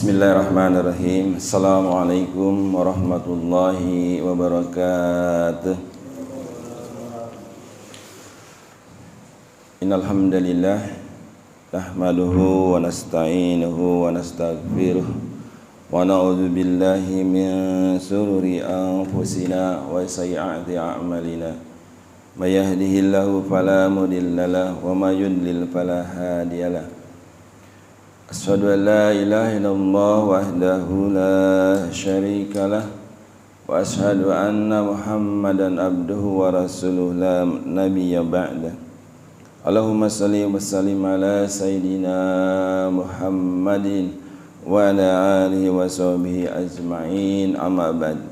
Bismillahirrahmanirrahim. Assalamualaikum warahmatullahi wabarakatuh. Innal hamdalillah nahmaduhu wa nasta'inuhu wa nastaghfiruh wa na'udzu billahi min shururi anfusina wa sayyiati a'malina. May yahdihillahu fala mudilla lahu wa may yudlil fala hadiyalah. Asyhadu an la ilaha illallah wahdahu la syarika lah wa asyhadu anna Muhammadan abduhu wa rasuluh la nabiyya ba'da. Allahumma salli wa sallim ala sayyidina Muhammadin wa ala alihi wa sahbihi ajma'in, amma ba'd.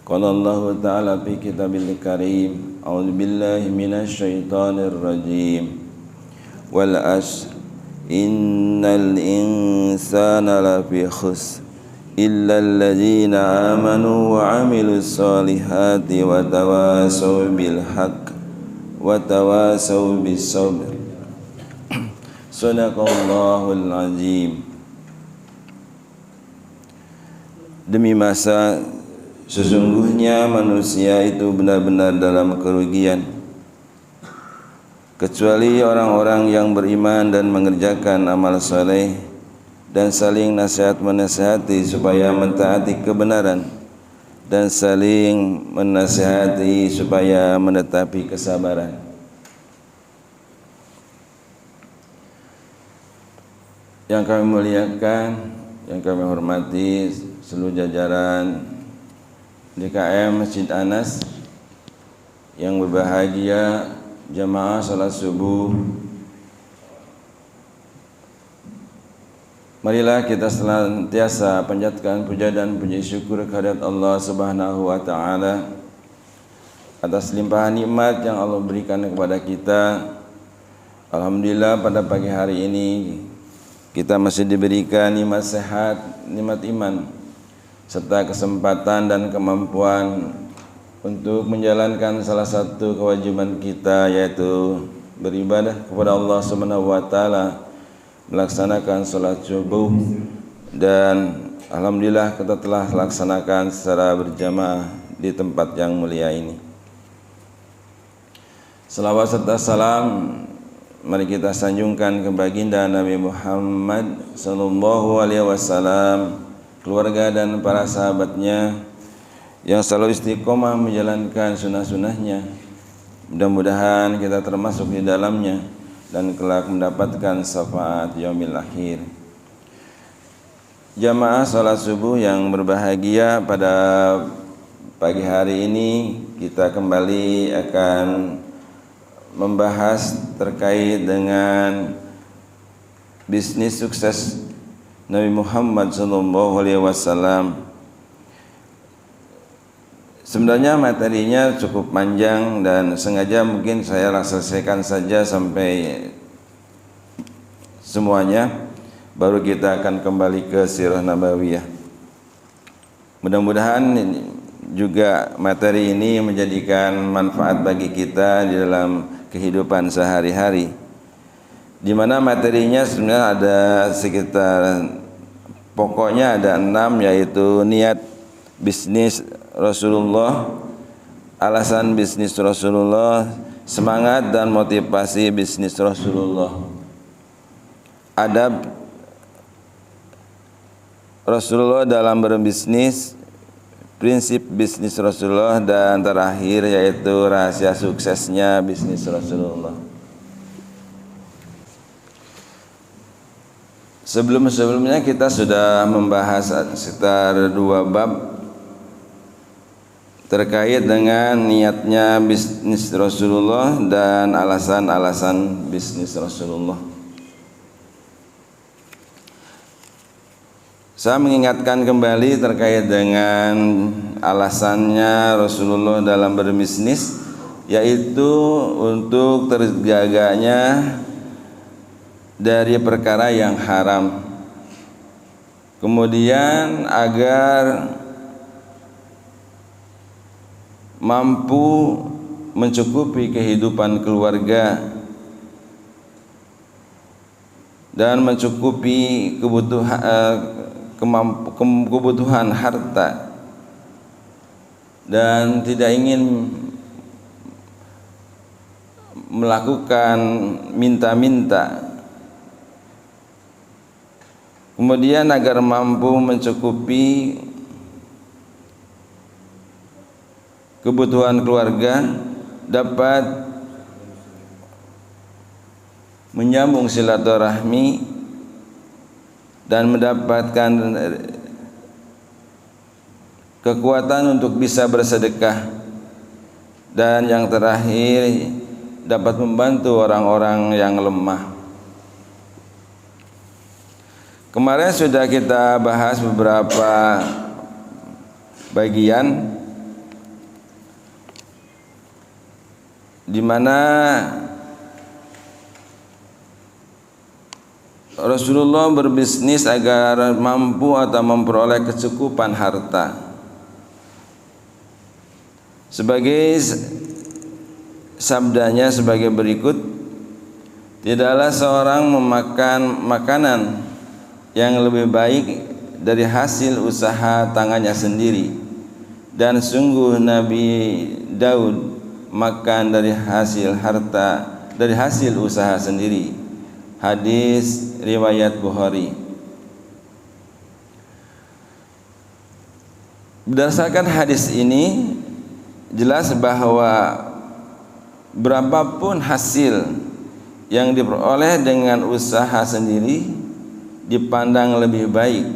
Qala Allah ta'ala fi kitabil karim, a'udzu billahi minasy syaithanir rajim. Wal asr innal insana lafi khusr illa alladhina amanu wa amilus solihati wa tawasaw bil haqq wa tawasaw bis sabr. Sadaqallahul azim. Demi masa sesungguhnya manusia itu benar-benar dalam kerugian, kecuali orang-orang yang beriman dan mengerjakan amal saleh dan saling nasihat menasihati supaya mentaati kebenaran dan saling menasihati supaya menetapi kesabaran. Yang kami muliakan, yang kami hormati seluruh jajaran DKM Masjid Anas, yang berbahagia jamaah salat subuh, marilah kita senantiasa panjatkan puja dan puji syukur kehadirat Allah Subhanahu wa taala atas limpahan nikmat yang Allah berikan kepada kita. Alhamdulillah, pada pagi hari ini kita masih diberikan nikmat sehat, nikmat iman, serta kesempatan dan kemampuan untuk menjalankan salah satu kewajiban kita, yaitu beribadah kepada Allah Subhanahu wa taala, melaksanakan salat subuh, dan alhamdulillah kita telah laksanakan secara berjamaah di tempat yang mulia ini. Selawat serta salam mari kita sanjungkan ke baginda Nabi Muhammad sallallahu alaihi wasallam, keluarga dan para sahabatnya yang selalu istiqomah menjalankan sunnah-sunnahnya. Mudah-mudahan kita termasuk di dalamnya dan kelak mendapatkan syafaat yaumil akhir. Jamaah salat subuh yang berbahagia, pada pagi hari ini kita kembali akan membahas terkait dengan bisnis sukses Nabi Muhammad SAW. Sebenarnya materinya cukup panjang dan sengaja mungkin saya selesaikan saja sampai semuanya, baru kita akan kembali ke sirah nabawiyah. Mudah-mudahan juga materi ini menjadikan manfaat bagi kita di dalam kehidupan sehari-hari, di mana materinya sebenarnya ada sekitar, pokoknya ada 6, yaitu niat bisnis Rasulullah, alasan bisnis Rasulullah, semangat dan motivasi bisnis Rasulullah, adab Rasulullah dalam berbisnis, prinsip bisnis Rasulullah, dan terakhir yaitu rahasia suksesnya bisnis Rasulullah. Sebelumnya kita sudah membahas sekitar 2 bab terkait dengan niatnya bisnis Rasulullah dan alasan-alasan bisnis Rasulullah. Saya mengingatkan kembali terkait dengan alasannya Rasulullah dalam berbisnis, yaitu untuk terjaganya dari perkara yang haram, kemudian agar mampu mencukupi kehidupan keluarga dan mencukupi kebutuhan harta, dan tidak ingin melakukan minta-minta. Kemudian agar mampu mencukupi kebutuhan keluarga, dapat menyambung silaturahmi dan mendapatkan kekuatan untuk bisa bersedekah, dan yang terakhir dapat membantu orang-orang yang lemah. Kemarin sudah kita bahas beberapa bagian di mana Rasulullah berbisnis agar mampu atau memperoleh kecukupan harta. Sebagai sabdanya sebagai berikut, tidaklah seorang memakan makanan yang lebih baik dari hasil usaha tangannya sendiri, dan sungguh Nabi Daud makan dari hasil harta, dari hasil usaha sendiri. Hadis riwayat Bukhari. Berdasarkan hadis ini jelas bahwa berapapun hasil yang diperoleh dengan usaha sendiri dipandang lebih baik,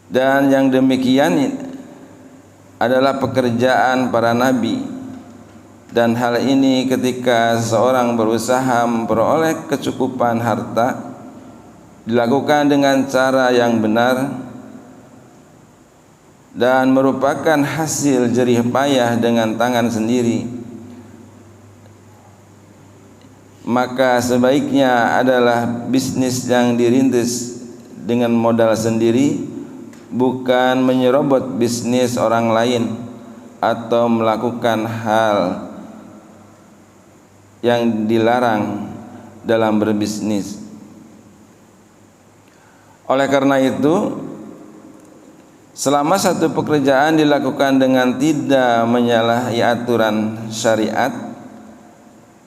dan yang demikian adalah pekerjaan para nabi. Dan hal ini ketika seorang berusaha memperoleh kecukupan harta dilakukan dengan cara yang benar dan merupakan hasil jerih payah dengan tangan sendiri, maka sebaiknya adalah bisnis yang dirintis dengan modal sendiri, bukan menyerobot bisnis orang lain atau melakukan hal yang dilarang dalam berbisnis. Oleh karena itu, selama satu pekerjaan dilakukan dengan tidak menyalahi aturan syariat,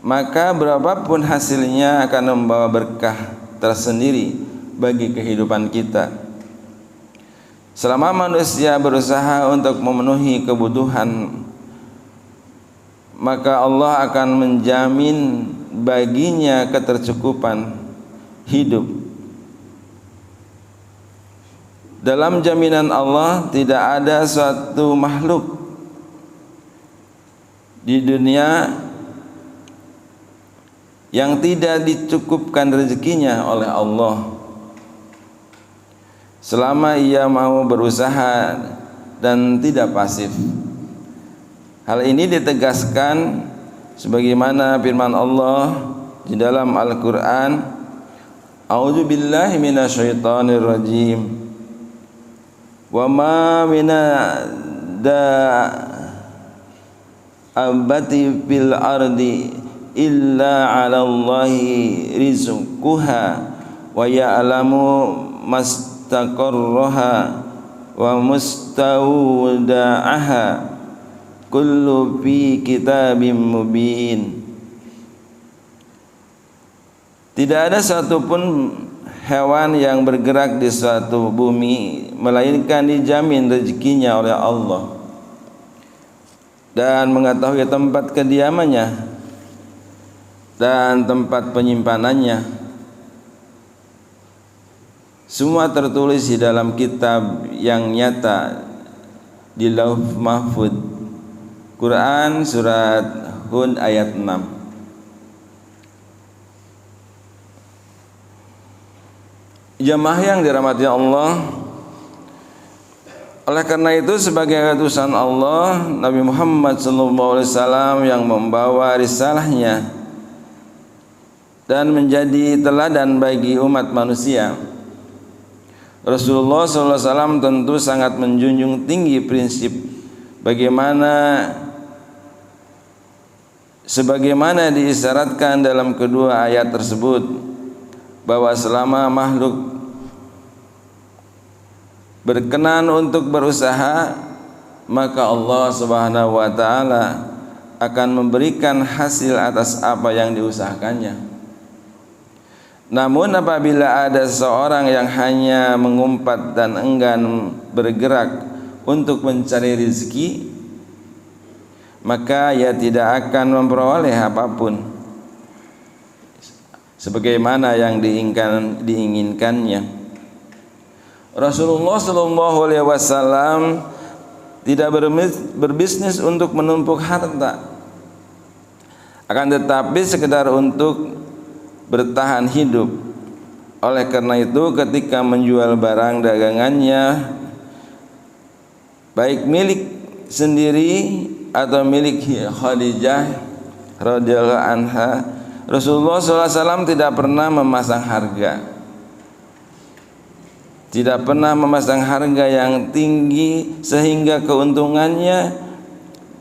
maka berapapun hasilnya akan membawa berkah tersendiri bagi kehidupan kita. Selama manusia berusaha untuk memenuhi kebutuhan, maka Allah akan menjamin baginya ketercukupan hidup. Dalam jaminan Allah tidak ada suatu makhluk di dunia yang tidak dicukupkan rezekinya oleh Allah, selama ia mau berusaha dan tidak pasif. Hal ini ditegaskan sebagaimana firman Allah di dalam Al-Quran, A'udzu billahi minasyaitonir rajim, wa ma minadabbatin fil ardi illa 'ala Allahi rizquha wa ya'lamu mustaqarraha wa mustawda'aha kullu fi kitabim mubin. Tidak ada satupun hewan yang bergerak di suatu bumi melainkan dijamin rezekinya oleh Allah dan mengetahui tempat kediamannya dan tempat penyimpanannya. Semua tertulis di dalam kitab yang nyata di Lauh Mahfuz. Quran surat Hud ayat 6. Jamaah yang dirahmati Allah, oleh karena itu sebagai utusan Allah, Nabi Muhammad SAW yang membawa risalahnya dan menjadi teladan bagi umat manusia, Rasulullah SAW tentu sangat menjunjung tinggi prinsip sebagaimana diisyaratkan dalam kedua ayat tersebut. bahwa selama makhluk berkenan untuk berusaha, maka Allah Subhanahu wa taala akan memberikan hasil atas apa yang diusahakannya. Namun apabila ada seorang yang hanya mengumpat dan enggan bergerak untuk mencari rezeki, maka ia tidak akan memperoleh apapun sebagaimana yang diinginkannya. Rasulullah sallallahu alaihi wasallam tidak berbisnis untuk menumpuk harta, akan tetapi sekedar untuk bertahan hidup. Oleh karena itu ketika menjual barang dagangannya, baik milik sendiri atau milik Khadijah radhiyallahu anha, Rasulullah SAW tidak pernah memasang harga, tidak pernah memasang harga yang tinggi sehingga keuntungannya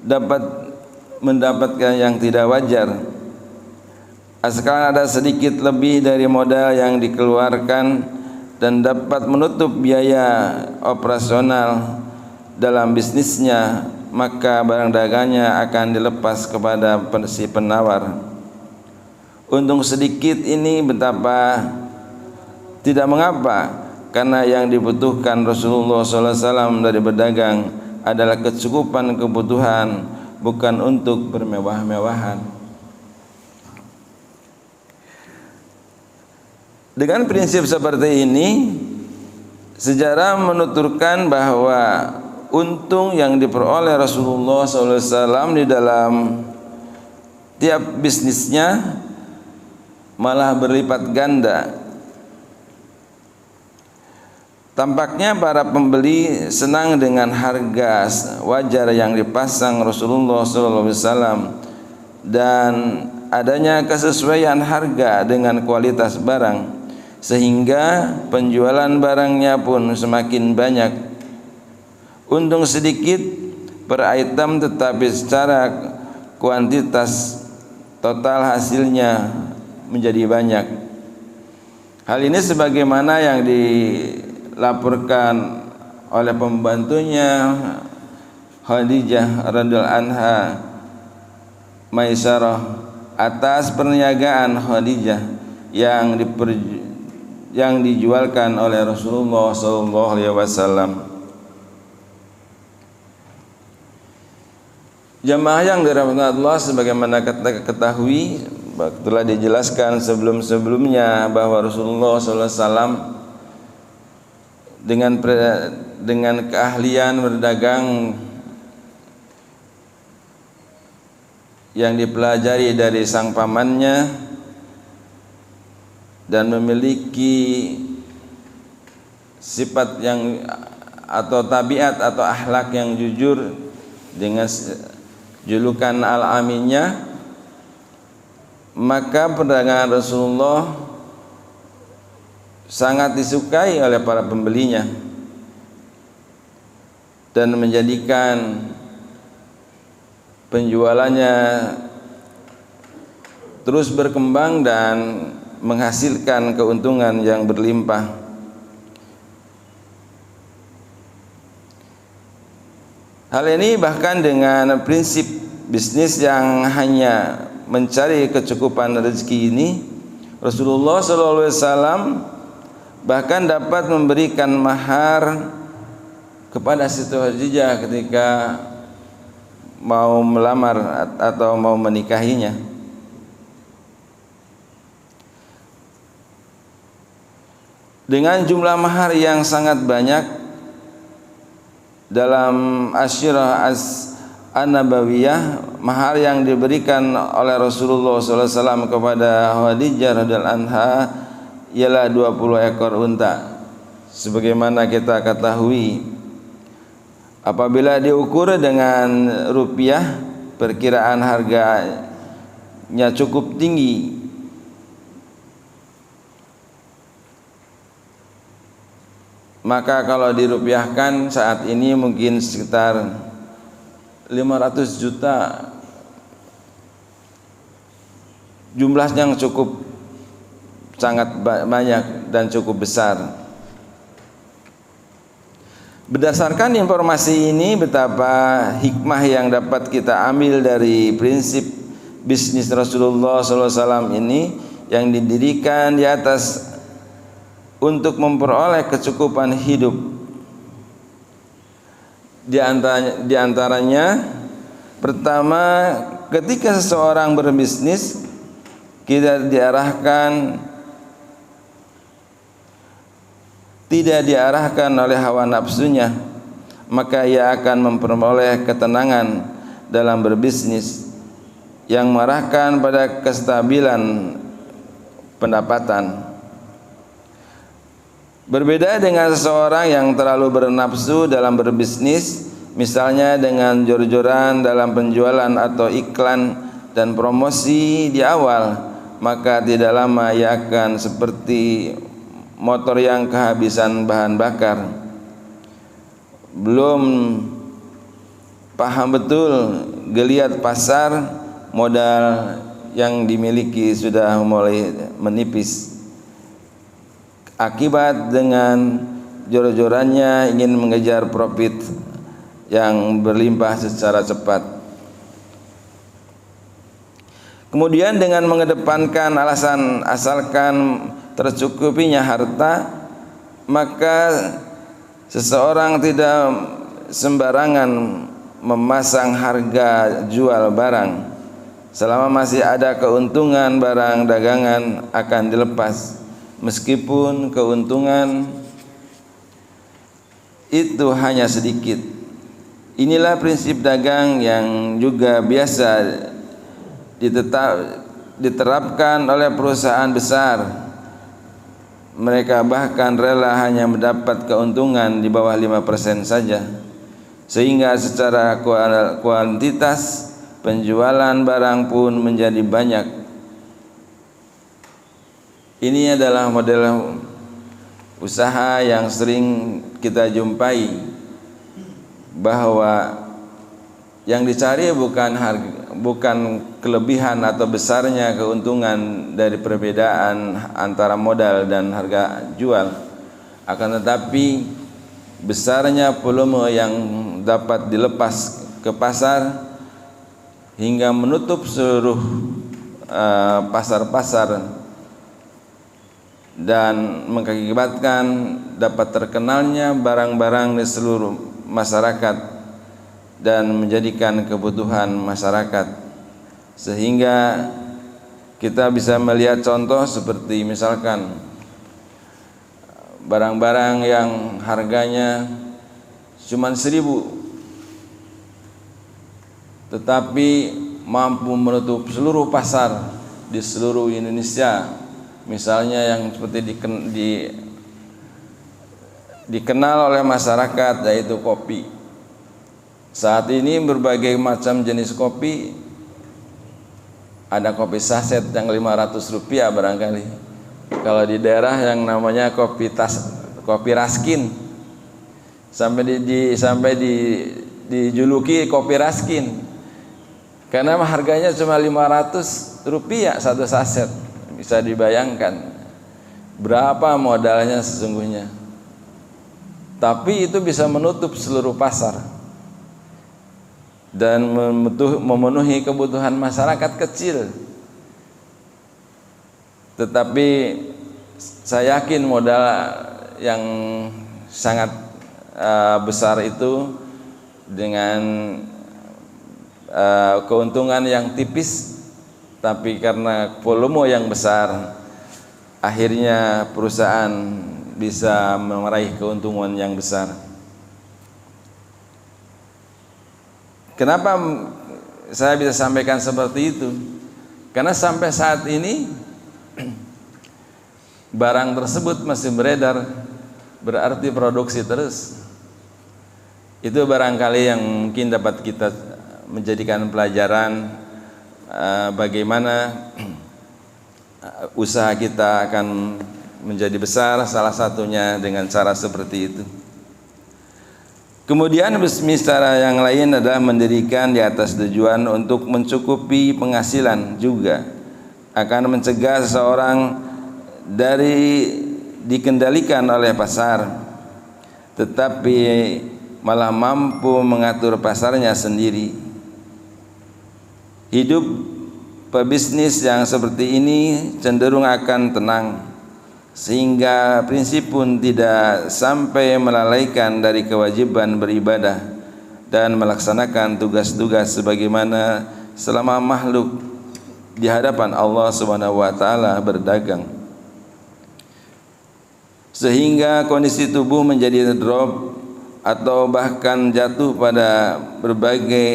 dapat mendapatkan yang tidak wajar. Asalkan ada sedikit lebih dari modal yang dikeluarkan dan dapat menutup biaya operasional dalam bisnisnya, maka barang dagangnya akan dilepas kepada si penawar. Untung sedikit ini betapa tidak mengapa, karena yang dibutuhkan Rasulullah SAW dari berdagang adalah kecukupan kebutuhan, bukan untuk bermewah-mewahan. Dengan prinsip seperti ini, sejarah menuturkan bahwa untung yang diperoleh Rasulullah SAW di dalam tiap bisnisnya malah berlipat ganda. Tampaknya para pembeli senang dengan harga wajar yang dipasang Rasulullah SAW dan adanya kesesuaian harga dengan kualitas barang, sehingga penjualan barangnya pun semakin banyak. Untung sedikit per item, tetapi secara kuantitas total hasilnya menjadi banyak. Hal ini sebagaimana yang dilaporkan oleh pembantunya Khadijah radhiyallahu anha, Maisarah, atas perniagaan Khadijah yang dijualkan oleh Rasulullah SAW. Jamaah yang dirahmati Allah, sebagaimana kita ketahui, telah dijelaskan sebelum-sebelumnya bahwa Rasulullah SAW dengan keahlian berdagang yang dipelajari dari sang pamannya dan memiliki sifat yang atau tabiat atau akhlak yang jujur dengan julukan al-aminnya, maka perdagangan Rasulullah sangat disukai oleh para pembelinya dan menjadikan penjualannya terus berkembang dan menghasilkan keuntungan yang berlimpah. Hal ini bahkan dengan prinsip bisnis yang hanya mencari kecukupan rezeki ini, Rasulullah SAW bahkan dapat memberikan mahar kepada Siti Khadijah ketika mau melamar atau mau menikahinya. Dengan jumlah mahar yang sangat banyak, dalam Asyirah An-Nabawiyah, mahar yang diberikan oleh Rasulullah SAW kepada Khadijah radhiyallahu anha ialah 20 ekor unta. Sebagaimana kita ketahui, apabila diukur dengan rupiah, perkiraan harganya cukup tinggi. Maka kalau dirupiahkan saat ini mungkin sekitar 500 juta, jumlah yang cukup sangat banyak dan cukup besar. Berdasarkan informasi ini, betapa hikmah yang dapat kita ambil dari prinsip bisnis Rasulullah SAW ini yang didirikan di atas untuk memperoleh kecukupan hidup. Di antaranya, pertama, ketika seseorang berbisnis, kita tidak diarahkan oleh hawa nafsunya, maka ia akan memperoleh ketenangan dalam berbisnis yang mengarahkan pada kestabilan pendapatan. Berbeda dengan seseorang yang terlalu bernafsu dalam berbisnis, misalnya dengan jor-joran dalam penjualan atau iklan dan promosi di awal, maka tidak lama ia akan seperti motor yang kehabisan bahan bakar. Belum paham betul geliat pasar, modal yang dimiliki sudah mulai menipis. Akibat dengan jor-jorannya ingin mengejar profit yang berlimpah secara cepat. Kemudian dengan mengedepankan alasan asalkan tercukupinya harta, maka seseorang tidak sembarangan memasang harga jual barang. Selama masih ada keuntungan, barang dagangan akan dilepas, meskipun keuntungan itu hanya sedikit. Inilah prinsip dagang yang juga biasa diterapkan oleh perusahaan besar. Mereka bahkan rela hanya mendapat keuntungan di bawah 5% saja, sehingga secara kuantitas penjualan barang pun menjadi banyak. Ini adalah model usaha yang sering kita jumpai, bahwa yang dicari bukan kelebihan atau besarnya keuntungan dari perbedaan antara modal dan harga jual, akan tetapi besarnya volume yang dapat dilepas ke pasar hingga menutup seluruh pasar-pasar dan mengakibatkan dapat terkenalnya barang-barang di seluruh masyarakat dan menjadikan kebutuhan masyarakat, sehingga kita bisa melihat contoh seperti misalkan barang-barang yang harganya cuma 1.000 tetapi mampu menutup seluruh pasar di seluruh Indonesia. Misalnya yang seperti dikenal oleh masyarakat, yaitu kopi. Saat ini berbagai macam jenis kopi, ada kopi saset yang Rp500 barangkali. Kalau di daerah yang namanya kopi raskin, sampai dijuluki kopi raskin, karena harganya cuma Rp500 satu saset. Bisa dibayangkan berapa modalnya sesungguhnya, tapi itu bisa menutup seluruh pasar dan memenuhi kebutuhan masyarakat kecil. Tetapi saya yakin modal yang sangat besar itu dengan keuntungan yang tipis, tapi karena volume yang besar, akhirnya perusahaan bisa meraih keuntungan yang besar. Kenapa saya bisa sampaikan seperti itu? Karena sampai saat ini barang tersebut masih beredar, berarti produksi terus. Itu barangkali yang mungkin dapat kita menjadikan pelajaran bagaimana usaha kita akan menjadi besar, salah satunya dengan cara seperti itu. Kemudian bisnis cara yang lain adalah mendirikan di atas tujuan untuk mencukupi penghasilan, juga akan mencegah seseorang dari dikendalikan oleh pasar, tetapi malah mampu mengatur pasarnya sendiri. Hidup pebisnis yang seperti ini cenderung akan tenang, sehingga prinsip pun tidak sampai melalaikan dari kewajiban beribadah dan melaksanakan tugas-tugas sebagaimana selama makhluk di hadapan Allah Subhanahu wa taala berdagang. Sehingga kondisi tubuh menjadi drop atau bahkan jatuh pada berbagai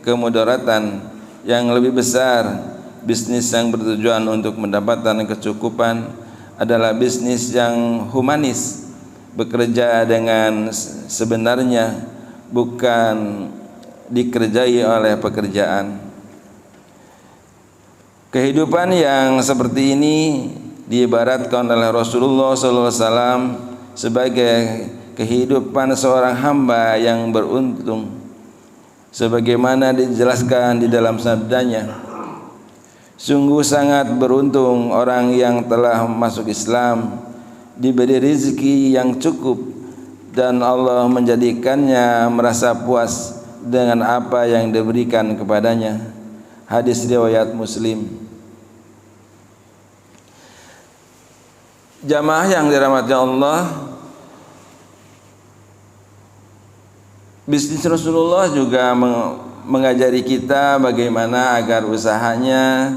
kemudaratan yang lebih besar. Bisnis yang bertujuan untuk mendapatkan kecukupan adalah bisnis yang humanis, bekerja dengan sebenarnya, bukan dikerjai oleh pekerjaan. Kehidupan yang seperti ini diibaratkan oleh Rasulullah SAW sebagai kehidupan seorang hamba yang beruntung, sebagaimana dijelaskan di dalam sabdanya, sungguh sangat beruntung orang yang telah masuk Islam, diberi rezeki yang cukup, dan Allah menjadikannya merasa puas dengan apa yang diberikan kepadanya. Hadis riwayat Muslim. Jamaah yang dirahmati Allah, bisnis Rasulullah juga mengajari kita bagaimana agar usahanya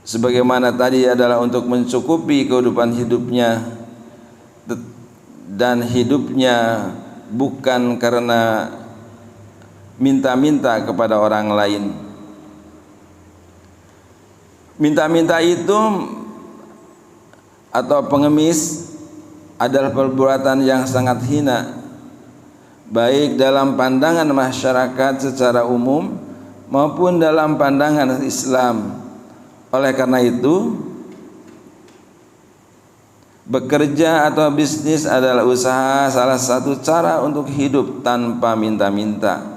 sebagaimana tadi adalah untuk mencukupi kehidupan hidupnya, dan hidupnya bukan karena minta-minta kepada orang lain. Minta-minta itu atau pengemis adalah perbuatan yang sangat hina, baik dalam pandangan masyarakat secara umum maupun dalam pandangan Islam. Oleh karena itu, bekerja atau bisnis adalah usaha salah satu cara untuk hidup tanpa minta-minta.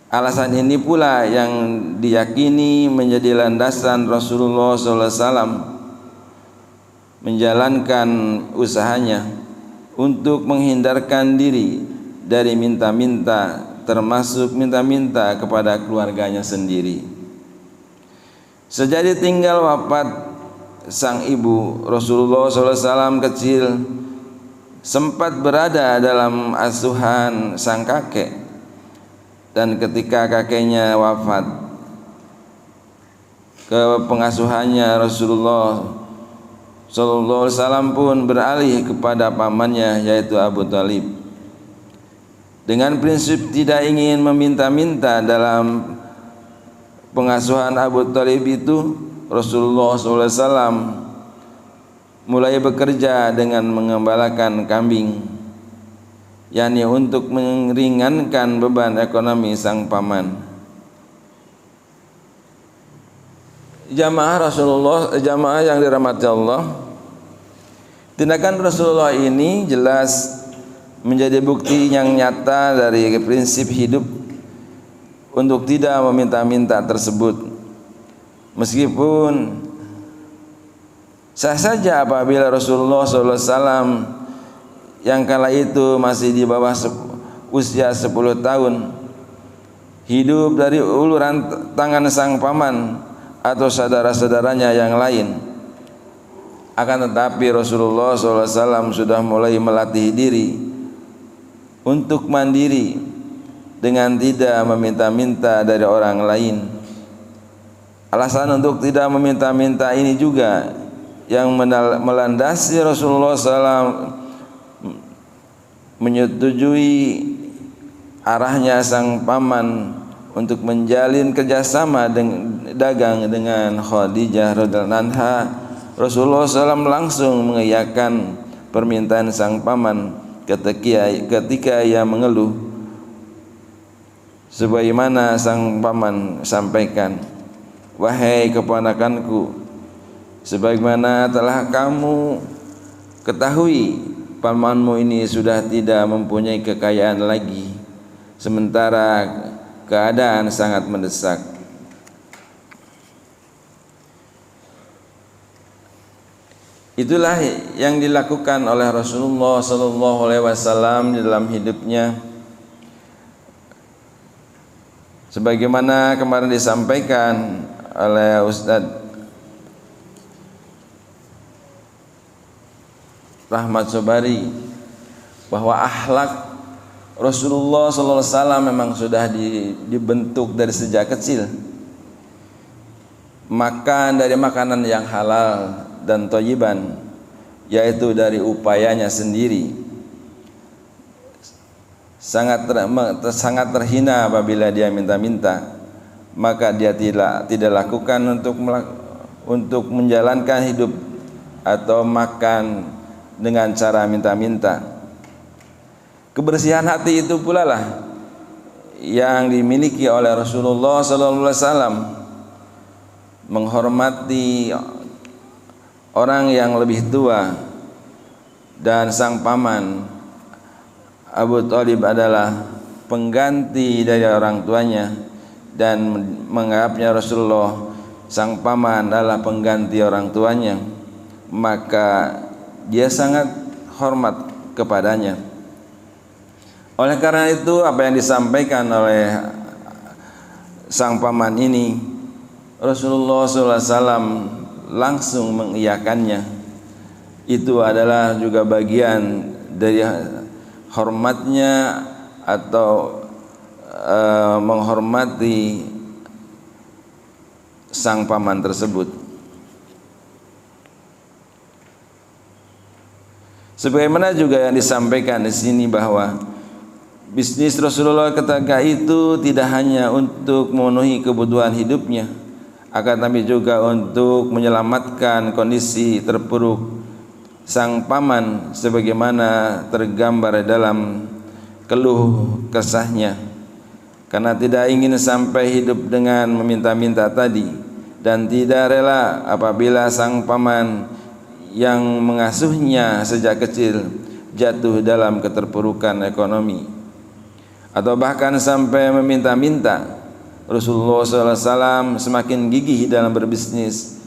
Alasan ini pula yang diyakini menjadi landasan Rasulullah SAW menjalankan usahanya untuk menghindarkan diri dari minta-minta, termasuk minta-minta kepada keluarganya sendiri. Sejak tinggal wafat sang ibu, Rasulullah SAW kecil sempat berada dalam asuhan sang kakek, dan ketika kakeknya wafat, ke pengasuhannya Rasulullah SAW pun beralih kepada pamannya, yaitu Abu Thalib. Dengan prinsip tidak ingin meminta-minta dalam pengasuhan Abu Thalib itu, Rasulullah SAW mulai bekerja dengan mengembalakan kambing, yakni untuk meringankan beban ekonomi sang paman. Jamaah yang dirahmati Allah, tindakan Rasulullah ini jelas menjadi bukti yang nyata dari prinsip hidup untuk tidak meminta-minta tersebut. Meskipun sah saja apabila Rasulullah SAW yang kala itu masih di bawah usia 10 tahun hidup dari uluran tangan sang paman atau saudara-saudaranya yang lain. Akan tetapi Rasulullah SAW sudah mulai melatih diri untuk mandiri dengan tidak meminta-minta dari orang lain. Alasan untuk tidak meminta-minta ini juga yang melandasi Rasulullah SAW menyetujui arahnya sang paman untuk menjalin kerjasama dagang dengan Khadijah radhiyallahu anha. Rasulullah SAW langsung mengiyakan permintaan sang paman ketika ia mengeluh, sebagaimana sang paman sampaikan, "Wahai keponakanku, sebagaimana telah kamu ketahui, pamanmu ini sudah tidak mempunyai kekayaan lagi, sementara keadaan sangat mendesak. Itulah yang dilakukan oleh Rasulullah sallallahu alaihi wasallam di dalam hidupnya. Sebagaimana kemarin disampaikan oleh Ustaz Rahmat Sobari bahwa akhlak Rasulullah sallallahu alaihi wasallam memang sudah dibentuk dari sejak kecil. Makan dari makanan yang halal dan thayyiban, yaitu dari upayanya sendiri. Sangat terhina apabila dia minta-minta, maka dia tidak lakukan untuk menjalankan hidup atau makan dengan cara minta-minta. Kebersihan hati itu pula lah yang dimiliki oleh Rasulullah sallallahu alaihi wasallam, menghormati orang yang lebih tua, dan sang paman Abu Thalib adalah pengganti dari orang tuanya, dan menganggapnya Rasulullah sang paman adalah pengganti orang tuanya, maka dia sangat hormat kepadanya. Oleh karena itu, apa yang disampaikan oleh sang paman ini, Rasulullah SAW langsung mengiyakannya. Itu adalah juga bagian dari hormatnya atau menghormati sang paman tersebut. Sebagaimana juga yang disampaikan di sini bahwa bisnis Rasulullah ketika itu tidak hanya untuk memenuhi kebutuhan hidupnya, akan tapi juga untuk menyelamatkan kondisi terpuruk sang paman sebagaimana tergambar dalam keluh kesahnya, karena tidak ingin sampai hidup dengan meminta-minta tadi, dan tidak rela apabila sang paman yang mengasuhnya sejak kecil jatuh dalam keterpurukan ekonomi atau bahkan sampai meminta-minta. Rasulullah SAW semakin gigih dalam berbisnis,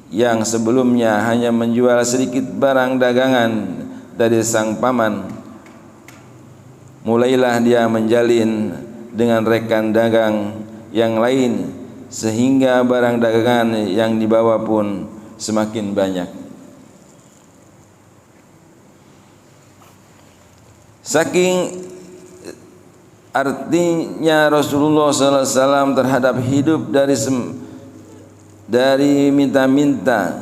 yang sebelumnya hanya menjual sedikit barang dagangan dari sang paman, mulailah dia menjalin dengan rekan dagang yang lain, sehingga barang dagangan yang dibawa pun semakin banyak. Saking artinya Rasulullah SAW terhadap hidup dari minta-minta,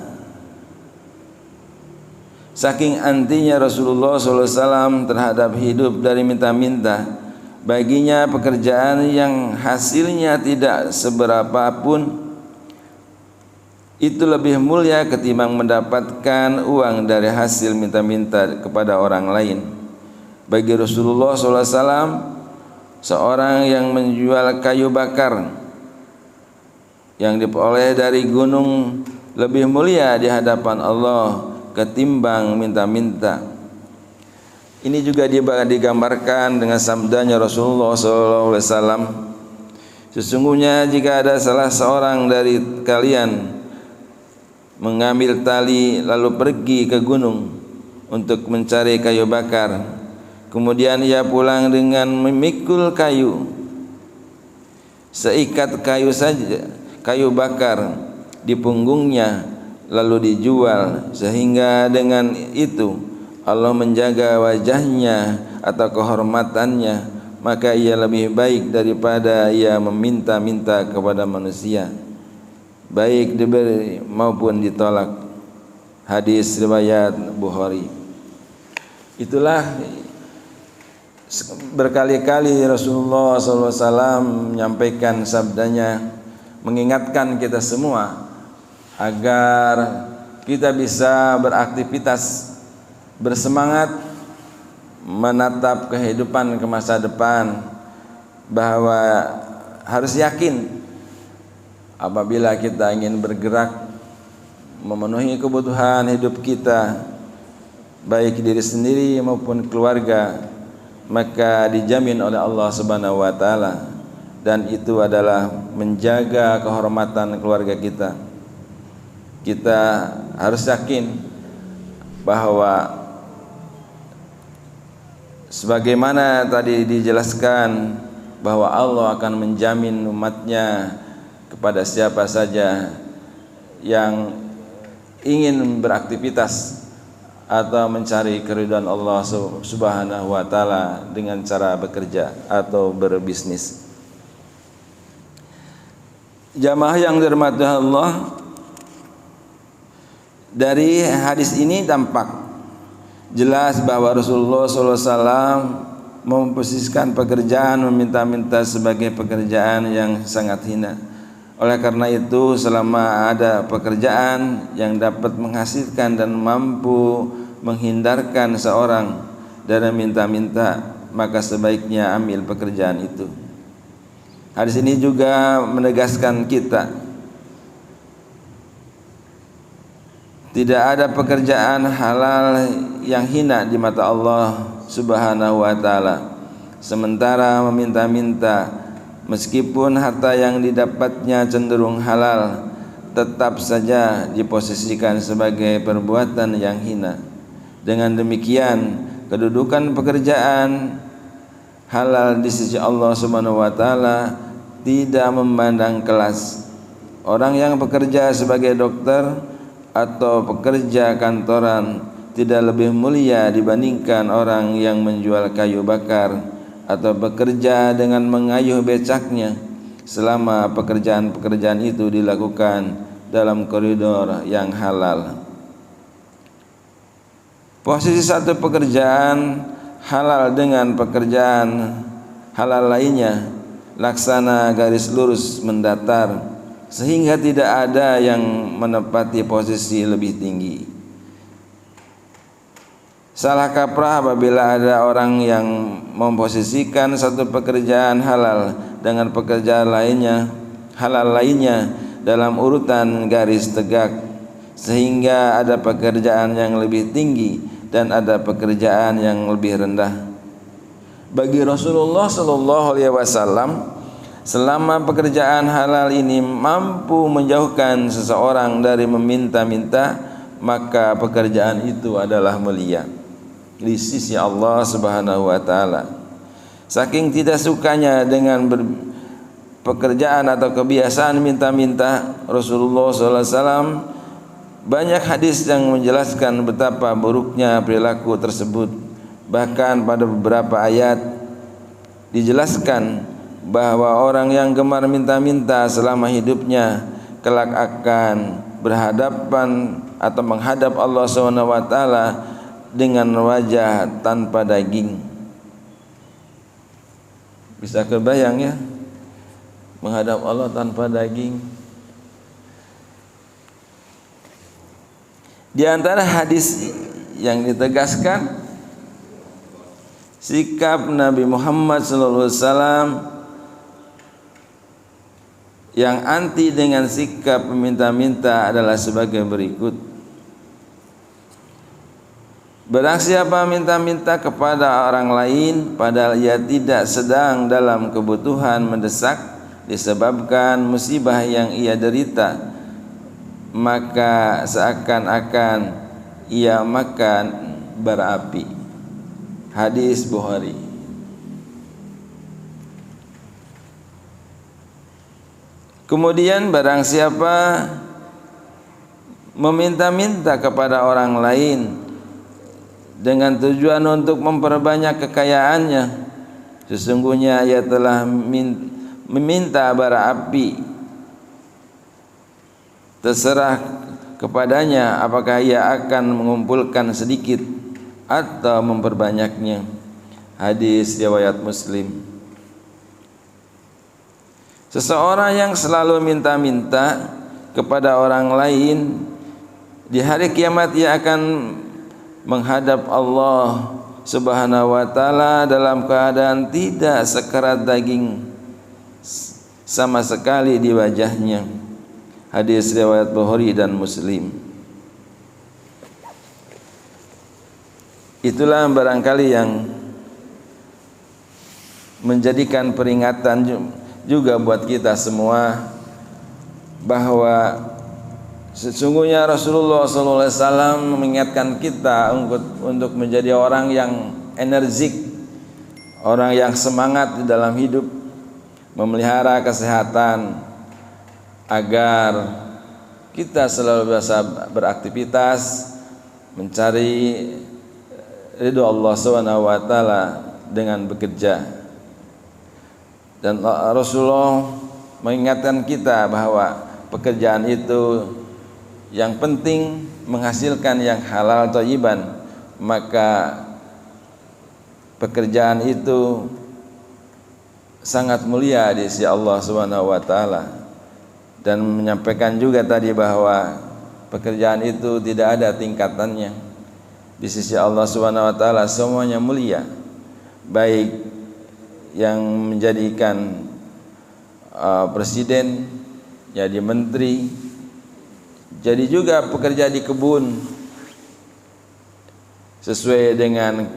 saking antinya Rasulullah SAW terhadap hidup dari minta-minta, baginya pekerjaan yang hasilnya tidak seberapa pun itu lebih mulia ketimbang mendapatkan uang dari hasil minta-minta kepada orang lain. Bagi Rasulullah SAW, seorang yang menjual kayu bakar yang diperoleh dari gunung lebih mulia di hadapan Allah ketimbang minta-minta. Ini juga digambarkan dengan sabdanya Rasulullah SAW, sesungguhnya jika ada salah seorang dari kalian mengambil tali lalu pergi ke gunung untuk mencari kayu bakar, kemudian ia pulang dengan memikul kayu, seikat kayu saja, kayu bakar di punggungnya, lalu dijual, sehingga dengan itu Allah menjaga wajahnya atau kehormatannya, maka ia lebih baik daripada ia meminta-minta kepada manusia, baik diberi maupun ditolak. Hadis riwayat Bukhari. Itulah berkali-kali Rasulullah SAW menyampaikan sabdanya, mengingatkan kita semua agar kita bisa beraktivitas, bersemangat menatap kehidupan ke masa depan, bahwa harus yakin apabila kita ingin bergerak memenuhi kebutuhan hidup kita, baik diri sendiri maupun keluarga, maka dijamin oleh Allah Subhanahu wa taala, dan itu adalah menjaga kehormatan keluarga kita. Kita harus yakin bahwa sebagaimana tadi dijelaskan bahwa Allah akan menjamin umatnya kepada siapa saja yang ingin beraktivitas atau mencari keridhaan Allah Subhanahu wa taala dengan cara bekerja atau berbisnis. Jamaah yang dirahmati Allah, dari hadis ini tampak jelas bahwa Rasulullah SAW memposisikan pekerjaan meminta-minta sebagai pekerjaan yang sangat hina. Oleh karena itu, selama ada pekerjaan yang dapat menghasilkan dan mampu menghindarkan seorang dari minta-minta, maka sebaiknya ambil pekerjaan itu. Hadis ini juga menegaskan kita tidak ada pekerjaan halal yang hina di mata Allah Subhanahu wa taala. Sementara meminta-minta, meskipun harta yang didapatnya cenderung halal, tetap saja diposisikan sebagai perbuatan yang hina. Dengan demikian, kedudukan pekerjaan halal di sisi Allah Subhanahu wa taala tidak memandang kelas. Orang yang bekerja sebagai dokter atau pekerja kantoran tidak lebih mulia dibandingkan orang yang menjual kayu bakar atau bekerja dengan mengayuh becaknya, selama pekerjaan-pekerjaan itu dilakukan dalam koridor yang halal. Posisi satu pekerjaan halal dengan pekerjaan halal lainnya laksana garis lurus mendatar, sehingga tidak ada yang menempati posisi lebih tinggi. Salah kaprah apabila ada orang yang memposisikan satu pekerjaan halal dengan pekerjaan halal lainnya dalam urutan garis tegak, sehingga ada pekerjaan yang lebih tinggi dan ada pekerjaan yang lebih rendah. Bagi Rasulullah SAW, selama pekerjaan halal ini mampu menjauhkan seseorang dari meminta-minta, maka pekerjaan itu adalah mulia di sisi Allah Subhanahu wa taala. Saking tidak sukanya dengan pekerjaan atau kebiasaan minta-minta, Rasulullah SAW banyak hadis yang menjelaskan betapa buruknya perilaku tersebut. Bahkan pada beberapa ayat dijelaskan bahwa orang yang gemar minta-minta selama hidupnya kelak akan berhadapan atau menghadap Allah Subhanahu wa taala dengan wajah tanpa daging. Bisa kebayang ya, menghadap Allah tanpa daging. Di antara hadis yang ditegaskan sikap Nabi Muhammad SAW yang anti dengan sikap meminta-minta adalah sebagai berikut. Barang siapa minta-minta kepada orang lain padahal ia tidak sedang dalam kebutuhan mendesak disebabkan musibah yang ia derita, maka seakan-akan ia makan bara api. Hadis Bukhari. Kemudian barang siapa meminta-minta kepada orang lain dengan tujuan untuk memperbanyak kekayaannya, sesungguhnya ia telah meminta bara api. Terserah kepadanya apakah ia akan mengumpulkan sedikit atau memperbanyaknya. Hadis riwayat Muslim. Seseorang yang selalu minta-minta kepada orang lain, di hari kiamat ia akan menghadap Allah Subhanahu wa taala dalam keadaan tidak sekerat daging sama sekali di wajahnya. Hadis riwayat Bukhari dan Muslim. Itulah barangkali yang menjadikan peringatan juga buat kita semua bahwa Sesungguhnya Rasulullah SAW mengingatkan kita untuk menjadi orang yang energik, orang yang semangat di dalam hidup, memelihara kesehatan agar kita selalu bisa beraktivitas mencari ridho Allah SWT dengan bekerja. Dan Rasulullah mengingatkan kita bahwa pekerjaan itu yang penting menghasilkan yang halal thayyiban, maka pekerjaan itu sangat mulia di sisi Allah Subhanahu wa taala. Dan menyampaikan juga tadi bahwa pekerjaan itu tidak ada tingkatannya di sisi Allah Subhanahu wa taala, semuanya mulia, baik yang menjadikan presiden, jadi menteri, jadi juga pekerja di kebun sesuai dengan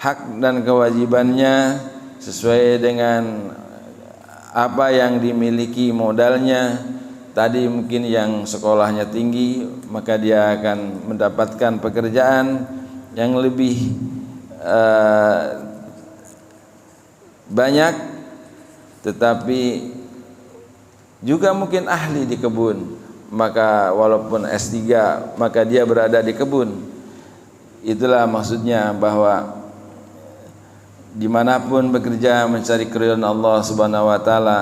hak dan kewajibannya, sesuai dengan apa yang dimiliki modalnya. Tadi mungkin yang sekolahnya tinggi, maka dia akan mendapatkan pekerjaan yang lebih banyak, tetapi juga mungkin ahli di kebun, maka walaupun S3 maka dia berada di kebun. Itulah maksudnya bahwa dimanapun bekerja mencari keridhaan Allah Subhanahu wa taala,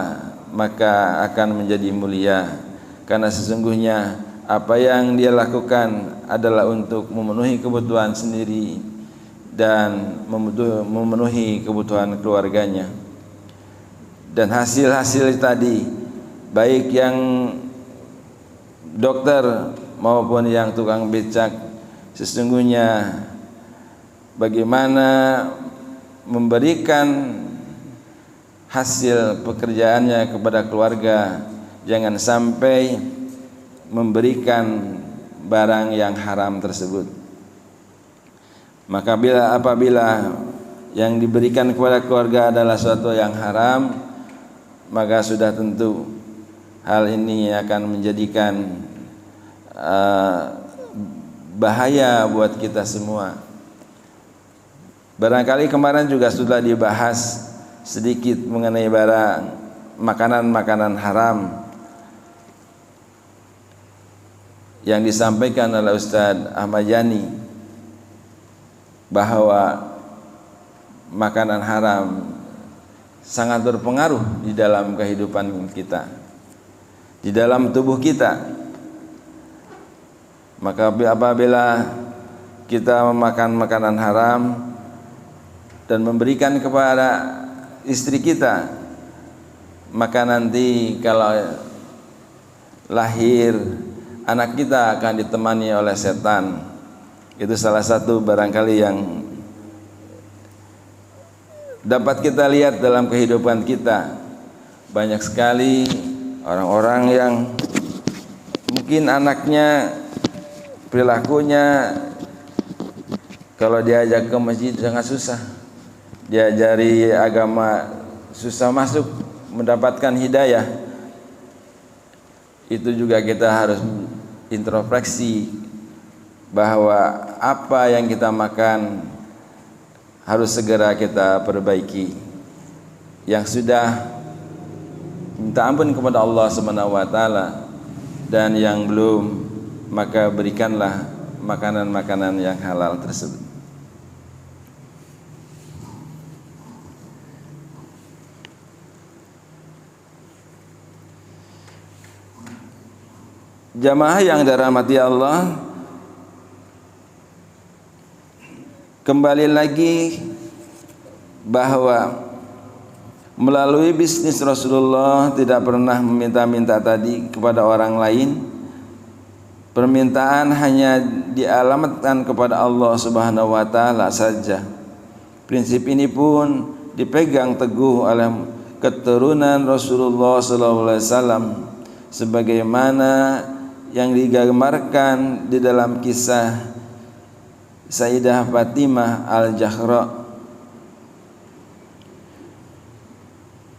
maka akan menjadi mulia, karena sesungguhnya apa yang dia lakukan adalah untuk memenuhi kebutuhan sendiri dan memenuhi kebutuhan keluarganya. Dan hasil-hasil tadi, baik yang dokter maupun yang tukang becak, sesungguhnya bagaimana memberikan hasil pekerjaannya kepada keluarga, jangan sampai memberikan barang yang haram tersebut. Maka apabila yang diberikan kepada keluarga adalah suatu yang haram, maka sudah tentu hal ini akan menjadikan bahaya buat kita semua. Barangkali kemarin juga sudah dibahas sedikit mengenai barang makanan-makanan haram yang disampaikan oleh Ustadz Ahmad Yani, bahwa makanan haram sangat berpengaruh di dalam kehidupan kita, di dalam tubuh kita. Maka apabila kita memakan makanan haram dan memberikan kepada istri kita, maka nanti kalau lahir anak kita akan ditemani oleh setan. Itu salah satu barangkali yang dapat kita lihat dalam kehidupan kita. Banyak sekali orang-orang yang mungkin anaknya perilakunya kalau diajak ke masjid sangat susah, diajari agama susah masuk, mendapatkan hidayah. Itu juga kita harus introspeksi bahwa apa yang kita makan harus segera kita perbaiki. Yang sudah minta ampun kepada Allah Subhanahu wa taala, dan yang belum, maka berikanlah makanan-makanan yang halal tersebut. Jamaah yang dirahmati Allah, kembali lagi bahwa melalui bisnis Rasulullah tidak pernah meminta-minta tadi kepada orang lain. Permintaan hanya dialamatkan kepada Allah Subhanahu wa taala saja. Prinsip ini pun dipegang teguh oleh keturunan Rasulullah sallallahu alaihi wasallam, sebagaimana yang digambarkan di dalam kisah Sayyidah Fatimah Al-Zahra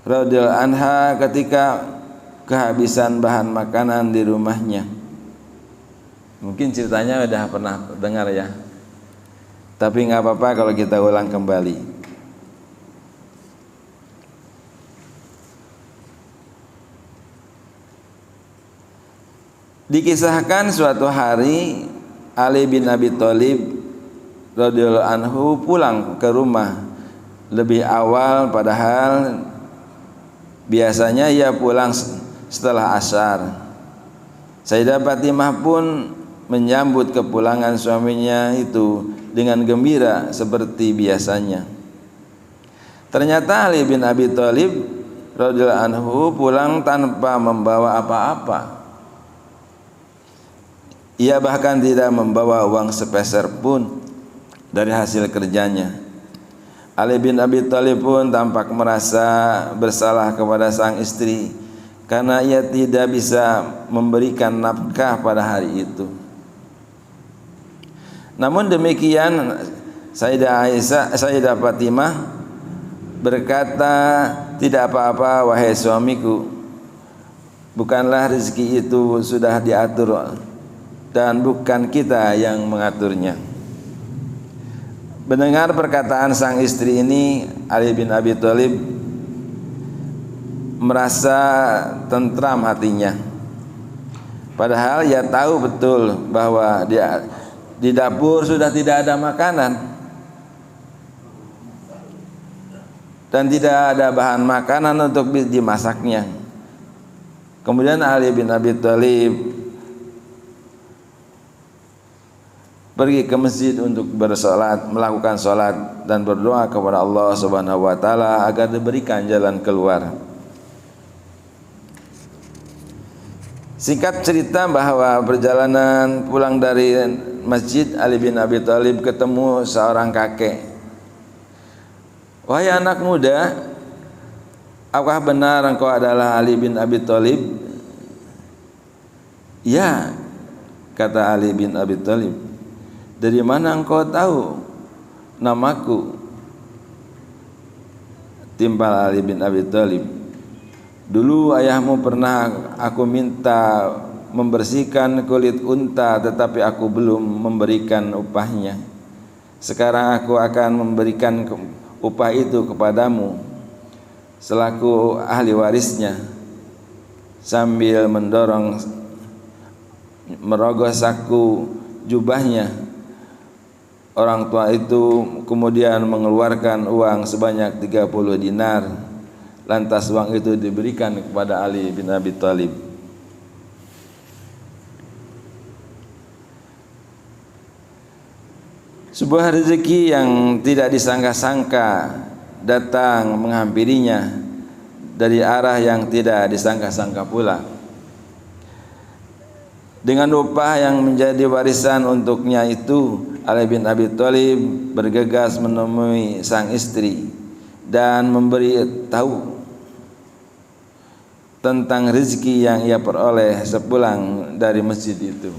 radhiyallahu anha ketika kehabisan bahan makanan di rumahnya. Mungkin ceritanya udah pernah dengar ya, tapi nggak apa-apa kalau kita ulang kembali. Dikisahkan suatu hari Ali bin Abi Thalib radhiyallahu anhu pulang ke rumah lebih awal, padahal biasanya ia pulang setelah asar. Sayyidah Fatimah pun menyambut kepulangan suaminya itu dengan gembira seperti biasanya. Ternyata Ali bin Abi Thalib radhiyallahu anhu pulang tanpa membawa apa-apa. Ia bahkan tidak membawa uang sepeser pun dari hasil kerjanya. Ali bin Abi Thalib pun tampak merasa bersalah kepada sang istri karena ia tidak bisa memberikan nafkah pada hari itu. Namun demikian, Sayyidah Fatimah berkata, "Tidak apa-apa wahai suamiku, bukanlah rezeki itu sudah diatur dan bukan kita yang mengaturnya." Mendengar perkataan sang istri ini, Ali bin Abi Thalib merasa tentram hatinya. Padahal ia tahu betul bahwa di dapur sudah tidak ada makanan dan tidak ada bahan makanan untuk dimasaknya. Kemudian Ali bin Abi Thalib pergi ke masjid untuk bersolat, melakukan solat dan berdoa kepada Allah Subhanahu wa taala agar diberikan jalan keluar. Singkat cerita bahwa perjalanan pulang dari masjid, Ali bin Abi Thalib ketemu seorang kakek. "Wahai anak muda, apakah benar engkau adalah Ali bin Abi Thalib?" "Ya," kata Ali bin Abi Thalib. "Dari mana engkau tahu namaku?" Timpal Ali bin Abi Thalib, "Dulu ayahmu pernah aku minta membersihkan kulit unta, tetapi aku belum memberikan upahnya. Sekarang aku akan memberikan upah itu kepadamu selaku ahli warisnya." Sambil merogoh saku jubahnya, orang tua itu kemudian mengeluarkan uang sebanyak 30 dinar. Lantas uang itu diberikan kepada Ali bin Abi Thalib. Sebuah rezeki yang tidak disangka-sangka datang menghampirinya dari arah yang tidak disangka-sangka pula. Dengan upah yang menjadi warisan untuknya itu, Ali bin Abi Thalib bergegas menemui sang istri dan memberi tahu tentang rezeki yang ia peroleh sepulang dari masjid itu.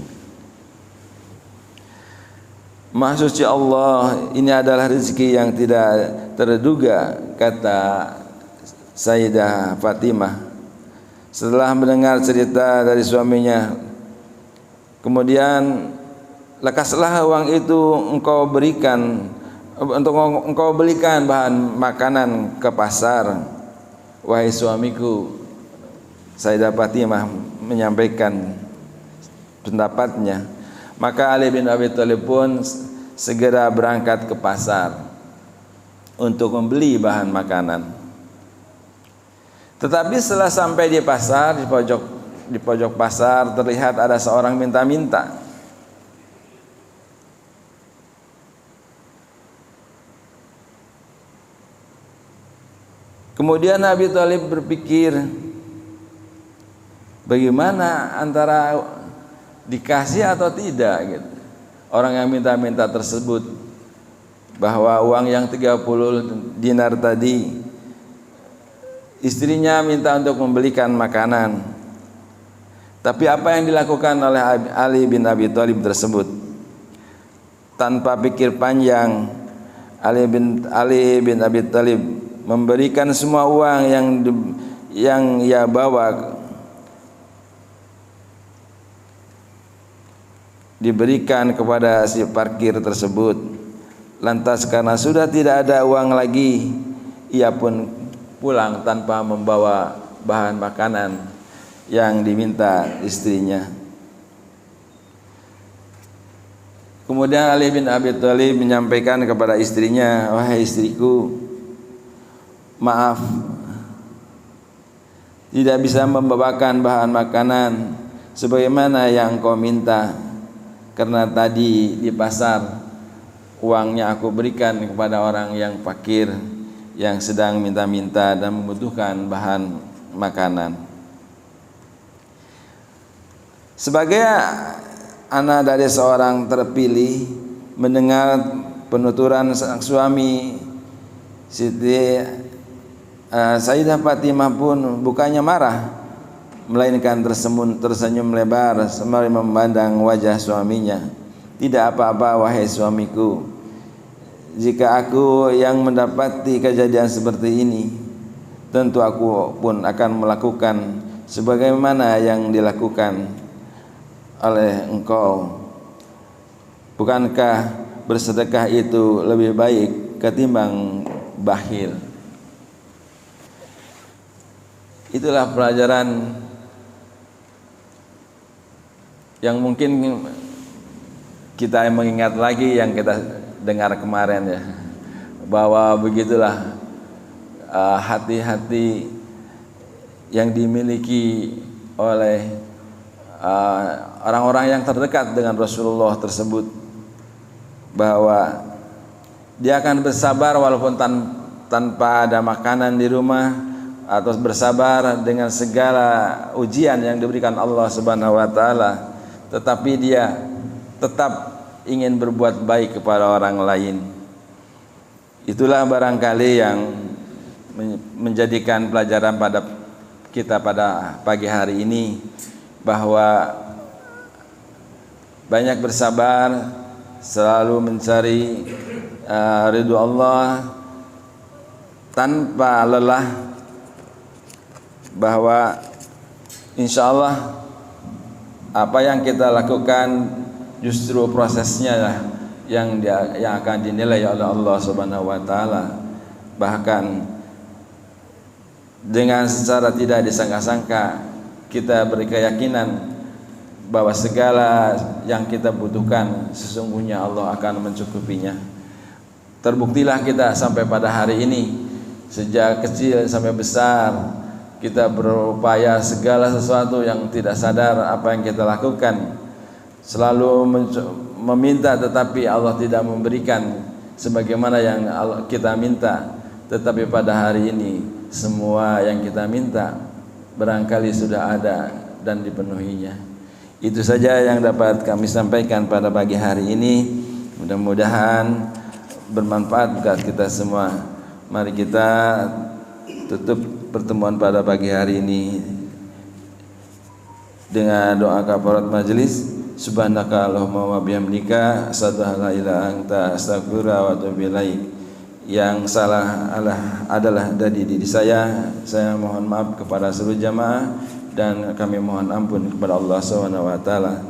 "Maha suci Allah, ini adalah rezeki yang tidak terduga," kata Sayyidah Fatimah setelah mendengar cerita dari suaminya. Kemudian, "Lekaslah uang itu engkau berikan untuk engkau belikan bahan makanan ke pasar, wahai suamiku." Sayyidah Fatimah menyampaikan pendapatnya. Maka Ali bin Abi Thalib pun segera berangkat ke pasar untuk membeli bahan makanan. Tetapi setelah sampai di pasar, di pojok pasar terlihat ada seorang minta-minta. Kemudian Abi Thalib berpikir, bagaimana antara dikasih atau tidak gitu. Orang yang minta-minta tersebut, bahwa uang yang 30 dinar tadi istrinya minta untuk membelikan makanan. Tapi apa yang dilakukan oleh Ali bin Abi Thalib tersebut? Tanpa pikir panjang, Ali bin Abi Thalib memberikan semua uang yang ia bawa diberikan kepada si parkir tersebut. Lantas karena sudah tidak ada uang lagi, ia pun pulang tanpa membawa bahan makanan yang diminta istrinya. Kemudian Ali bin Abi Thalib menyampaikan kepada istrinya, "Wahai istriku, maaf, tidak bisa membawakan bahan makanan sebagaimana yang kau minta, karena tadi di pasar uangnya aku berikan kepada orang yang fakir yang sedang minta-minta dan membutuhkan bahan makanan." Sebagai anak dari seorang terpilih, mendengar penuturan sang suami, Siti Sayyidah Fatimah pun bukannya marah, melainkan tersenyum lebar sembari memandang wajah suaminya. "Tidak apa-apa wahai suamiku, jika aku yang mendapati kejadian seperti ini, tentu aku pun akan melakukan sebagaimana yang dilakukan oleh engkau. Bukankah bersedekah itu lebih baik ketimbang bakhil?" Itulah pelajaran yang mungkin kita mengingat lagi yang kita dengar kemarin ya, bahwa begitulah hati-hati yang dimiliki oleh orang-orang yang terdekat dengan Rasulullah tersebut, bahwa dia akan bersabar walaupun tanpa ada makanan di rumah, atau bersabar dengan segala ujian yang diberikan Allah Subhanahu wa taala, tetapi dia tetap ingin berbuat baik kepada orang lain. Itulah barangkali yang menjadikan pelajaran pada kita pada pagi hari ini, bahwa banyak bersabar, selalu mencari ridho Allah tanpa lelah, bahwa insya Allah apa yang kita lakukan justru prosesnya lah yang akan dinilai oleh Allah Subhanahu wa taala. Bahkan dengan secara tidak disangka-sangka kita berkeyakinan bahwa segala yang kita butuhkan sesungguhnya Allah akan mencukupinya. Terbuktilah kita sampai pada hari ini, sejak kecil sampai besar kita berupaya segala sesuatu yang tidak sadar apa yang kita lakukan, selalu meminta tetapi Allah tidak memberikan sebagaimana yang kita minta. Tetapi pada hari ini semua yang kita minta barangkali sudah ada dan dipenuhinya. Itu saja yang dapat kami sampaikan pada pagi hari ini. Mudah-mudahan bermanfaat buat kita semua. Mari kita tutup pertemuan pada pagi hari ini dengan doa kafarat majelis. Subhanaka Allahumma wa bihamdika asyhadu an la ilaha illa anta astaghfiruka wa atubu ilaik. Yang salah adalah dari diri saya mohon maaf kepada seluruh jamaah, dan kami mohon ampun kepada Allah Subhanahu wa taala.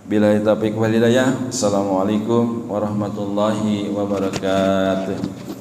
Billahi taufiq wal hidayah. Assalamualaikum warahmatullahi wabarakatuh.